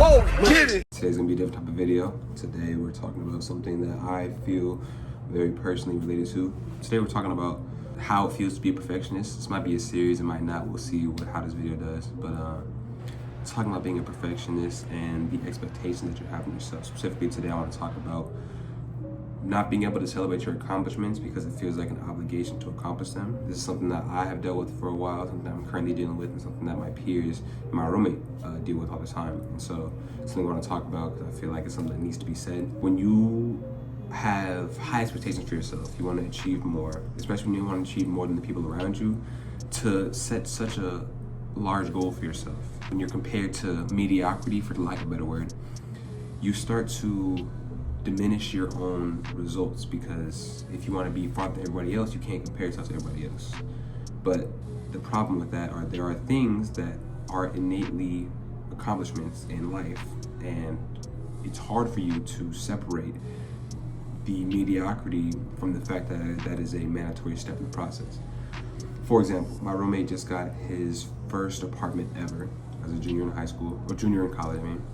Whoa, get it! Today's gonna be a different type of video. Today we're talking about something that I feel very personally related to. Today we're talking about how it feels to be a perfectionist. This might be a series, it might not. We'll see how this video does. But talking about being a perfectionist and the expectations that you have of yourself. Specifically today I want to talk about not being able to celebrate your accomplishments because it feels like an obligation to accomplish them. This is something that I have dealt with for a while, something that I'm currently dealing with, and something that my peers and my roommate deal with all the time. And so it's something I want to talk about because I feel like it's something that needs to be said. When you have high expectations for yourself, you want to achieve more, especially when you want to achieve more than the people around you, to set such a large goal for yourself. When you're compared to mediocrity, for the lack of a better word, you start to diminish your own results, because if you want to be farther than everybody else, you can't compare yourself to everybody else. But the problem with that are there are things that are innately accomplishments in life, and it's hard for you to separate the mediocrity from the fact that that is a mandatory step in the process. For example, my roommate just got his first apartment ever as a junior in high school, or junior in college, I mean.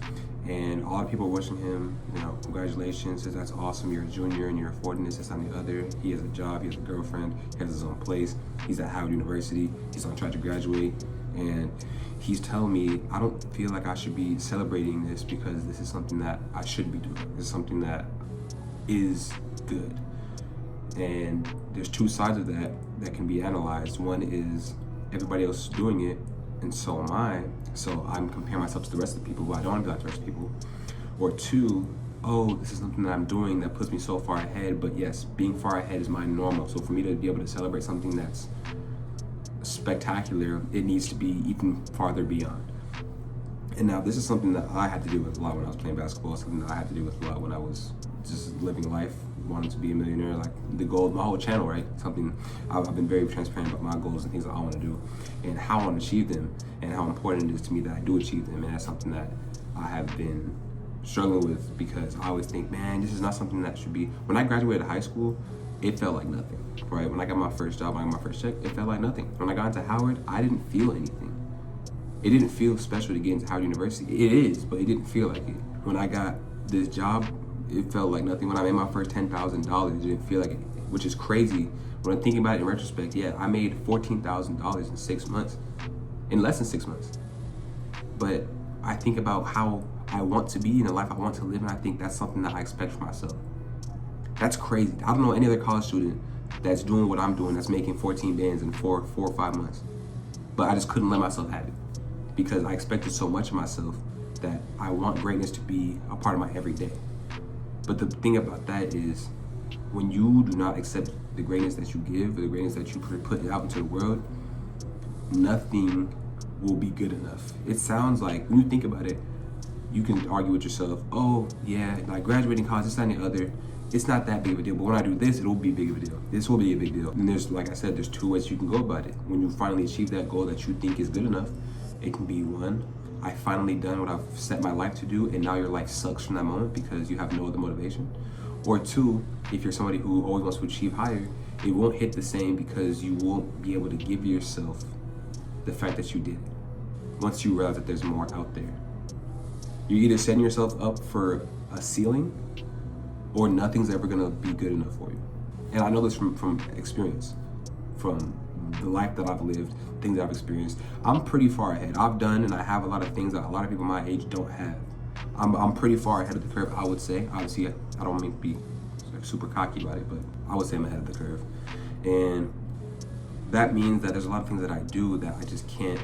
And a lot of people are wishing him, congratulations, that's awesome, you're a junior and you're affording this, this, and the other. He has a job, he has a girlfriend, he has his own place, he's at Howard University, he's on track to graduate, and he's telling me, I don't feel like I should be celebrating this because this is something that I should be doing. This is something that is good. And there's two sides of that can be analyzed. One is everybody else is doing it, and so am I. So I'm comparing myself to the rest of the people who I don't want to be like the rest of the people. Or two, oh, this is something that I'm doing that puts me so far ahead, but yes, being far ahead is my normal. So for me to be able to celebrate something that's spectacular, it needs to be even farther beyond. And now this is something that I had to deal with a lot when I was playing basketball, something that I had to deal with a lot when I was just living life, wanting to be a millionaire, like the goal of my whole channel, right? Something I've been very transparent about my goals and things that I want to do and how I want to achieve them and how important it is to me that I do achieve them. And that's something that I have been struggling with, because I always think, man, this is not something that should be. When I graduated high school, it felt like nothing, right? When I got my first job, when I got my first check, it felt like nothing. When I got into Howard, I didn't feel anything. It didn't feel special to get into Howard University. It is, but it didn't feel like it. When I got this job, it felt like nothing. When I made my first $10,000, it didn't feel like anything, which is crazy. When I'm thinking about it in retrospect, yeah, I made $14,000 in 6 months, in less than 6 months. But I think about how I want to be in the life I want to live, and I think that's something that I expect for myself. That's crazy. I don't know any other college student that's doing what I'm doing, that's making 14 bands in four or 5 months. But I just couldn't let myself have it, because I expected so much of myself that I want greatness to be a part of my everyday. But the thing about that is, when you do not accept the greatness that you give, or the greatness that you put out into the world, nothing will be good enough. It sounds like, when you think about it, you can argue with yourself, oh yeah, like graduating college, this, that, and the other, it's not that big of a deal, but when I do this, it'll be big of a deal. This will be a big deal. And there's, like I said, there's two ways you can go about it. When you finally achieve that goal that you think is good enough, it can be one, I finally done what I've set my life to do, and now your life sucks from that moment because you have no other motivation. Or two, if you're somebody who always wants to achieve higher, it won't hit the same because you won't be able to give yourself the fact that you did it once you realize that there's more out there. You're either setting yourself up for a ceiling, or nothing's ever gonna be good enough for you. And I know this from experience, from the life that I've lived, things that I've experienced. I'm pretty far ahead. I've done and I have a lot of things that a lot of people my age don't have. I'm pretty far ahead of the curve, I would say. Obviously, I don't mean to be super cocky about it, but I would say I'm ahead of the curve. And that means that there's a lot of things that I do that I just can't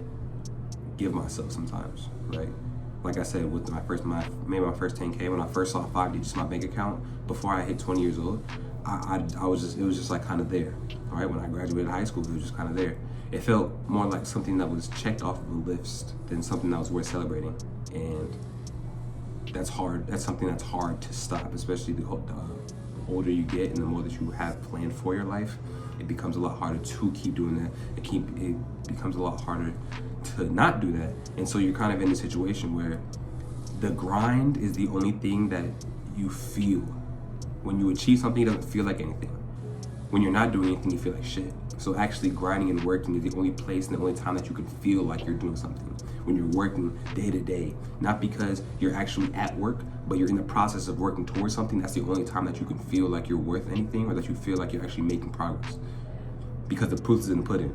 give myself sometimes, right? Like I said, with made my first 10K, when I first saw 5 digits in my bank account before I hit 20 years old, it was just like kind of there. All right, when I graduated high school, it was just kind of there. It felt more like something that was checked off of a list than something that was worth celebrating. And that's hard. That's something that's hard to stop, especially the older you get and the more that you have planned for your life. It becomes a lot harder to keep doing that. It becomes a lot harder to not do that. And so you're kind of in a situation where the grind is the only thing that you feel. When you achieve something, it doesn't feel like anything. When you're not doing anything, you feel like shit. So actually grinding and working is the only place and the only time that you can feel like you're doing something. when you're working day to day. Not because you're actually at work, but you're in the process of working towards something. That's the only time that you can feel like you're worth anything, or that you feel like you're actually making progress. Because the proof is in the pudding.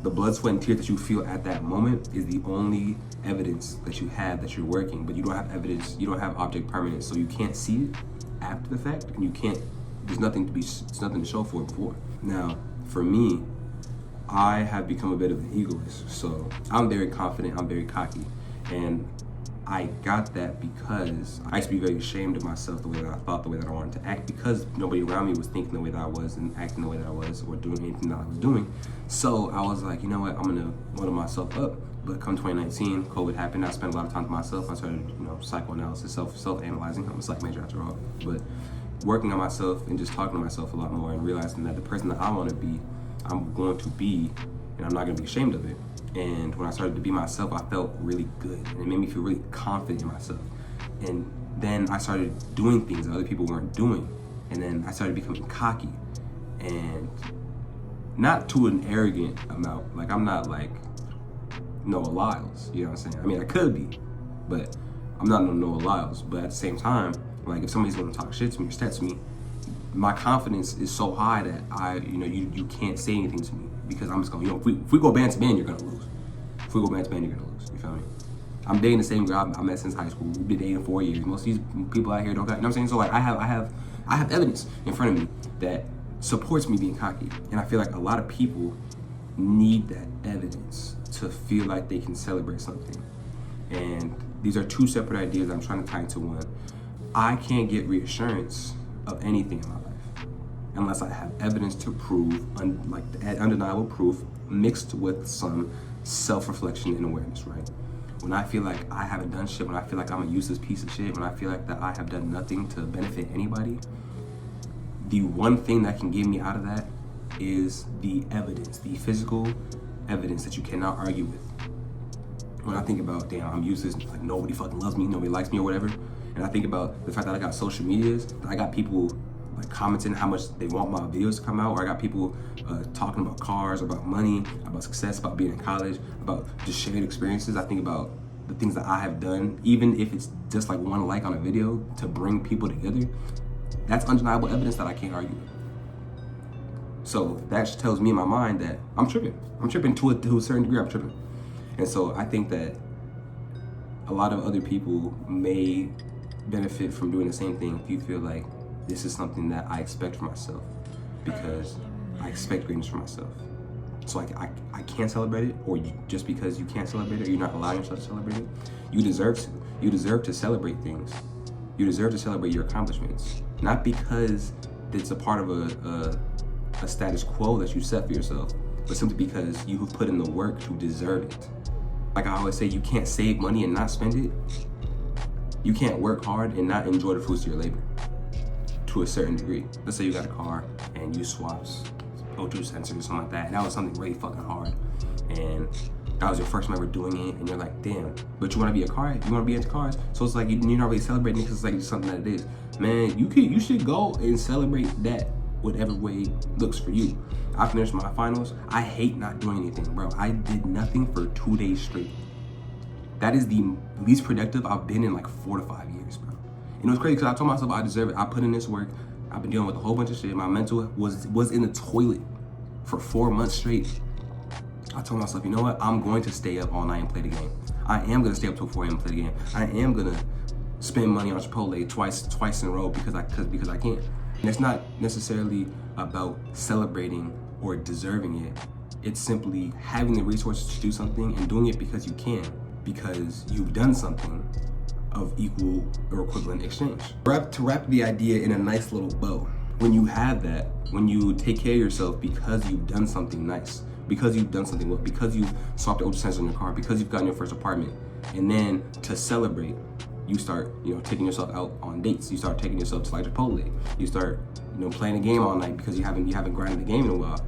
The blood, sweat, and tears that you feel at that moment is the only evidence that you have that you're working. But you don't have evidence, you don't have object permanence, so you can't see it after the fact, and you can't, there's nothing to show for it before. Now, for me, I have become a bit of an egoist, so I'm very confident, I'm very cocky, and I got that because I used to be very ashamed of myself, the way that I thought, the way that I wanted to act, because nobody around me was thinking the way that I was and acting the way that I was, or doing anything that I was doing. So I was like, you know what, I'm gonna load myself up. But come 2019, COVID happened. I spent a lot of time to myself. I started, psychoanalysis, self-analyzing. I'm a psych major after all. But working on myself and just talking to myself a lot more, and realizing that the person that I want to be, I'm going to be, and I'm not going to be ashamed of it. And when I started to be myself, I felt really good, and it made me feel really confident in myself. And then I started doing things that other people weren't doing, and then I started becoming cocky, and not to an arrogant amount. Like, I'm not like Noah Lyles, you know what I'm saying? I mean, I could be, but I'm not no Noah Lyles. But at the same time, like, if somebody's gonna talk shit to me or stat to me, my confidence is so high that you can't say anything to me, because I'm just gonna, if we go band to band, you're gonna lose. If we go band to band, you're gonna lose. You feel me? I'm dating the same girl I met since high school. We've been dating 4 years. Most of these people out here don't got, you know what I'm saying? So like, I have evidence in front of me that supports me being cocky, and I feel like a lot of people need that evidence to feel like they can celebrate something. And these are two separate ideas I'm trying to tie into one. I can't get reassurance of anything in my life unless I have evidence to prove, undeniable proof, mixed with some self-reflection and awareness, right? When I feel like I haven't done shit, when I feel like I'm a useless piece of shit, when I feel like that I have done nothing to benefit anybody, the one thing that can get me out of that is the evidence, the physical evidence that you cannot argue with. When I think about, damn, I'm useless, like nobody fucking loves me, nobody likes me or whatever, and I think about the fact that I got social medias, that I got people like commenting how much they want my videos to come out, or I got people talking about cars, about money, about success, about being in college, about just shared experiences. I think about the things that I have done, even if it's just like one like on a video, to bring people together. That's undeniable evidence that I can't argue with. So that tells me in my mind that I'm tripping. I'm tripping to a certain degree, I'm tripping. And so I think that a lot of other people may benefit from doing the same thing if you feel like this is something that I expect for myself, because I expect greatness for myself. So I can't celebrate it, or just because you can't celebrate it, or you're not allowing yourself to celebrate it, you deserve to. You deserve to celebrate things. You deserve to celebrate your accomplishments. Not because it's a part of a status quo that you set for yourself, but simply because you have put in the work to deserve it. Like I always say, you can't save money and not spend it. You can't work hard and not enjoy the fruits of your labor, to a certain degree. Let's say you got a car and you swapped O2 sensors or something like that, and that was something really fucking hard, and that was your first time ever doing it, and you're like, damn, but you want to be a car, you want to be into cars, so it's like you're not really celebrating it because it's like something that it is. Man, you should go and celebrate that whatever way looks for you. I finished my finals. I hate not doing anything, bro. I did nothing for 2 days straight. That is the least productive I've been in like 4 to 5 years, bro. And it was crazy because I told myself I deserve it. I put in this work. I've been dealing with a whole bunch of shit. My mental was in the toilet for 4 months straight. I told myself, you know what? I'm going to stay up all night and play the game. I am going to stay up till 4 a.m. and play the game. I am going to spend money on Chipotle twice in a row because I can. And it's not necessarily about celebrating or deserving it. It's simply having the resources to do something and doing it because you can, because you've done something of equal or equivalent exchange. To wrap the idea in a nice little bow, when you have that, when you take care of yourself because you've done something nice, because you've done something well, because you've swapped the oil sensor in your car, because you've gotten your first apartment, and then to celebrate, you start, taking yourself out on dates. You start taking yourself to like Chipotle. You start, playing a game all night because you haven't grinded the game in a while.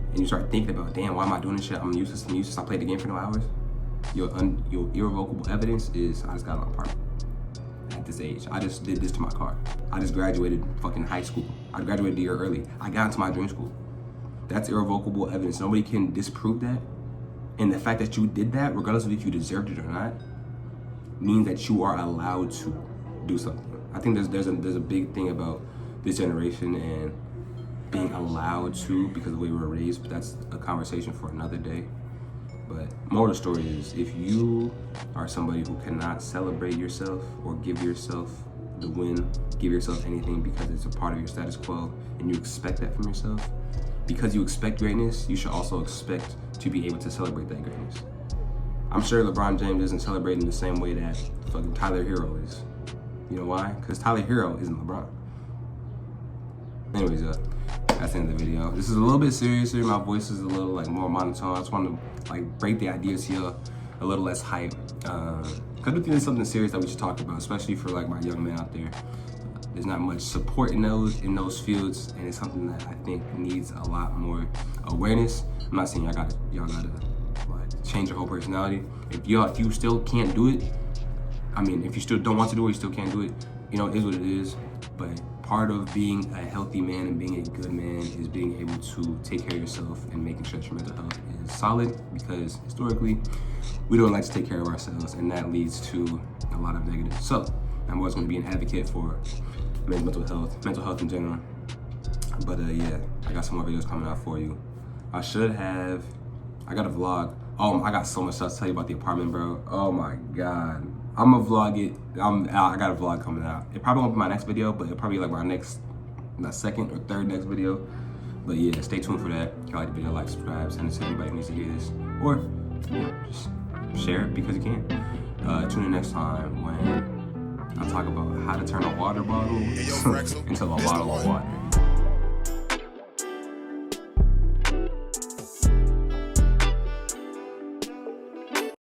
And you start thinking about, damn, why am I doing this shit? I'm useless. I played the game for no hours. Your irrevocable evidence is I just got an apartment at this age. I just did this to my car. I just graduated fucking high school. I graduated a year early. I got into my dream school. That's irrevocable evidence. Nobody can disprove that. And the fact that you did that, regardless of if you deserved it or not, means that you are allowed to do something. I think there's a big thing about this generation and being allowed to, because of the way we were raised, but that's a conversation for another day. But moral of the story is, if you are somebody who cannot celebrate yourself or give yourself the win, give yourself anything because it's a part of your status quo, and you expect that from yourself, because you expect greatness, you should also expect to be able to celebrate that greatness. I'm sure LeBron James isn't celebrating the same way that fucking Tyler Hero is. You know why? Because Tyler Hero isn't LeBron. Anyways, that's the end of the video. This is a little bit serious here. My voice is a little like more monotone. I just want to like break the ideas here a little less hype. Because I do think it's something serious that we should talk about, especially for like my young men out there. There's not much support in those fields, and it's something that I think needs a lot more awareness. I'm not saying y'all gotta like change your whole personality. If you still can't do it, I mean, if you still don't want to do it, you still can't do it. You know, it is what it is. But part of being a healthy man and being a good man is being able to take care of yourself and making sure that your mental health is solid, because historically, we don't like to take care of ourselves, and that leads to a lot of negatives. So I'm always going to be an advocate for men's mental health in general. But yeah, I got some more videos coming out for you. I got a vlog. Oh, I got so much stuff to tell you about the apartment, bro. Oh my God. I'm gonna vlog it. I got a vlog coming out. It probably won't be my next video, but it'll probably be like my second or third next video. But yeah, stay tuned for that. If you like the video, like, subscribe, send it to anybody who needs to hear this. Or, just share it because you can. Tune in next time when I talk about how to turn a water bottle into a bottle of water.